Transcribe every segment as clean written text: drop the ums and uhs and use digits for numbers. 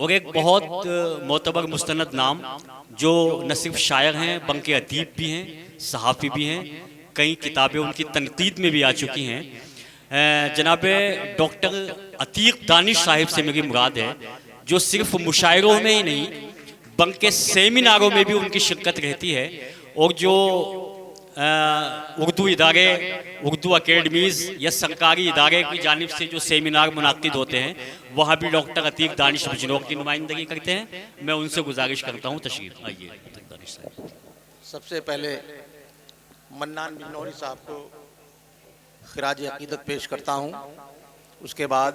और एक बहुत मोतबर मुस्तनद नाम जो न सिर्फ शायर हैं बल्कि अदीब भी हैं, सहाफ़ी भी हैं, कई किताबें उनकी तनकीद में भी आ चुकी हैं। जनाब डॉक्टर अतीक दानिश साहिब से मेरी मुराद है, जो सिर्फ मुशायरों में ही नहीं बल्कि सेमिनारों में भी उनकी शिरकत रहती है, और जो उर्दू इदारे, उर्दू अकेडमीज़ या सरकारी इदारे की जानिब से जो सेमिनार मुनाकिद होते हैं वहाँ भी डॉक्टर अतीक दानिश बिजनौर की नुमाइंदगी करते हैं। मैं उनसे गुजारिश करता हूँ तशरीफ आइए। दानिश साहब, सबसे पहले मन्नान बिजनौरी साहब को खिराज अकीदत पेश करता हूँ। उसके बाद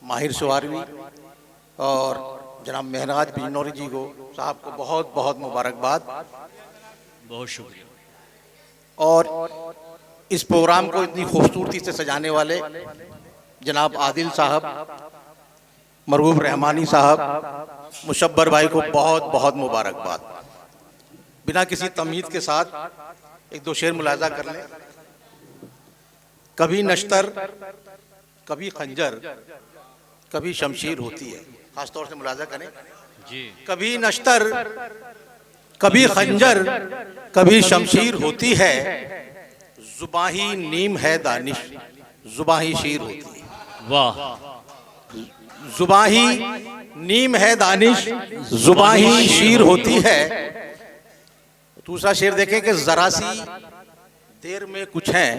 माहिर सुवारवी और जनाब महराज बिजनौरी जी को साहब को बहुत बहुत मुबारकबाद, बहुत शुक्रिया। और इस प्रोग्राम को इतनी खूबसूरती से सजाने वाले जनाब आदिल साहब, मरगूब रहमानी साहब, मुशब्बर भाई को बहुत बहुत मुबारकबाद। बिना किसी तमहीद के साथ एक दो शेर मुलाजा कर लें। कभी नश्तर, कभी खंजर, कभी शमशीर होती है। खास तौर से मुलाजा करें जी। कभी नश्तर, कभी खंजर, कभी शमशीर होती है, जुबां ही नीम है दानिश, जुबां ही शीर होती है। वाह। जुबां ही नीम है दानिश, जुबां ही शीर होती है। दूसरा शेर देखें कि जरा सी देर में कुछ है,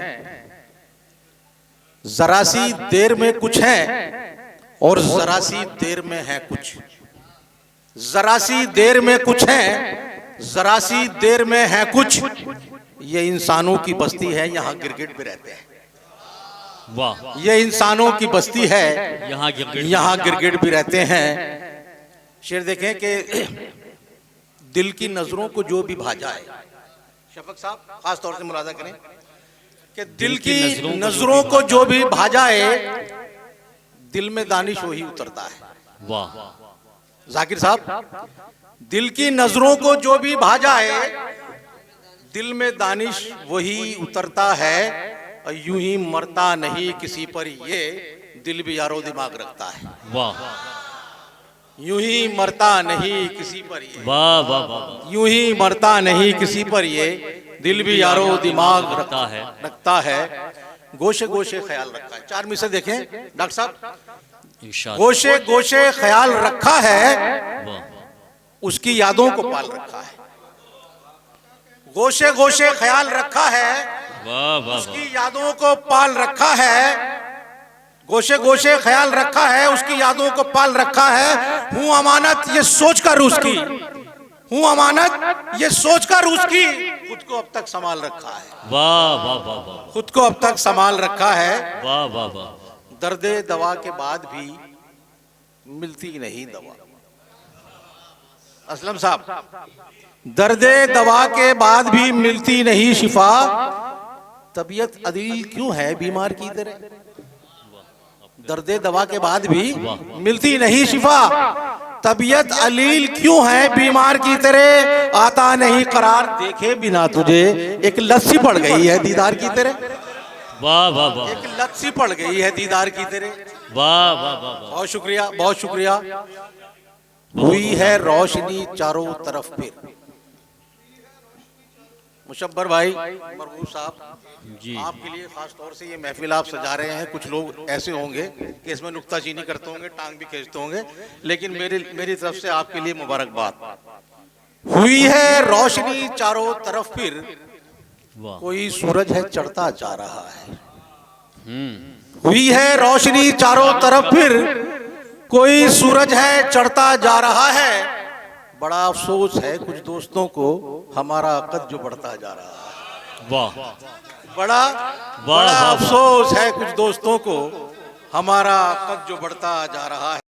जरा सी देर में कुछ है और जरा सी देर में है कुछ। जरा सी देर में कुछ है, जरा सी देर में है कुछ। ये इंसानों की बस्ती है, यहाँ गिरगिट भी रहते हैं। वाह। ये इंसानों की बस्ती है, यहाँ गिरगिट भी रहते हैं। शेर देखें कि दिल की नजरों को जो भी भा जाए, शफक साहब खास तौर से मुलाजा करें कि दिल की नजरों को जो भी भा जाए, दिल में दानिश वही उतरता है। वाह। जाकिर साहब, दिल की नजरों को जो भी भा जाए, दिल में दानिश वही उतरता है। और यूं ही मरता नहीं किसी पर ये, दिल भी यारो दिमाग रखता है। वाह। यूं ही मरता नहीं किसी पर ये, वाह वाह वाह। यूं ही मरता नहीं किसी पर ये, दिल भी यारो दिमाग रखता है। गोशे गोशे ख्याल रखा है। 4 मिसर देखें डॉक्टर साहब। गोशे गोशे ख्याल रखा है, उसकी यादों को पाल रखा है। गोशे गोशे ख्याल रखा है, उसकी यादों को पाल रखा है। गोशे गोशे ख्याल रखा है, उसकी यादों को पाल रखा है। हूं अमानत ये सोचकर उसकी, हूं अमानत ये सोचकर उसकी, खुद को अब तक संभाल रखा है। वाह वाह वाह वाह। खुद को अब तक संभाल रखा है। वाह वाह वाह। दर्दे दवा के बाद भी मिलती नहीं दवा। असलम साहब, दर्दे दवा के बाद भी मिलती नहीं शिफा, तबीयत अदील क्यों है बीमार की तरह। दर्दे दवा के बाद भी मिलती नहीं शिफा, तबीयत अलील क्यों है बीमार की तरह। आता नहीं करार देखे बिना तुझे, एक लस्सी पड़ गई है दीदार की तरह। वाह वाह वाह। एक लस्सी पड़ गई है दीदार की तरह। वाह वाह वाह। बहुत शुक्रिया, बहुत शुक्रिया। हुई है रोशनी चारों तरफ फिर। मुशब्बर भाई, मरगूब साहब जी, आपके लिए खास तौर से ये महफिल आप सजा रहे हैं। कुछ लोग ऐसे होंगे कि इसमें नुक्ताचीनी करते होंगे, टांग भी खींचते होंगे, लेकिन मेरी तरफ से आपके लिए मुबारकबाद। हुई है रोशनी चारों तरफ फिर, कोई सूरज है चढ़ता जा रहा है। हुई है रोशनी चारों तरफ फिर, कोई सूरज है चढ़ता जा रहा है। बड़ा अफसोस है कुछ दोस्तों को, हमारा कद जो बढ़ता जा रहा है। वाह। बड़ा अफसोस है कुछ दोस्तों को, हमारा कद जो बढ़ता जा रहा है।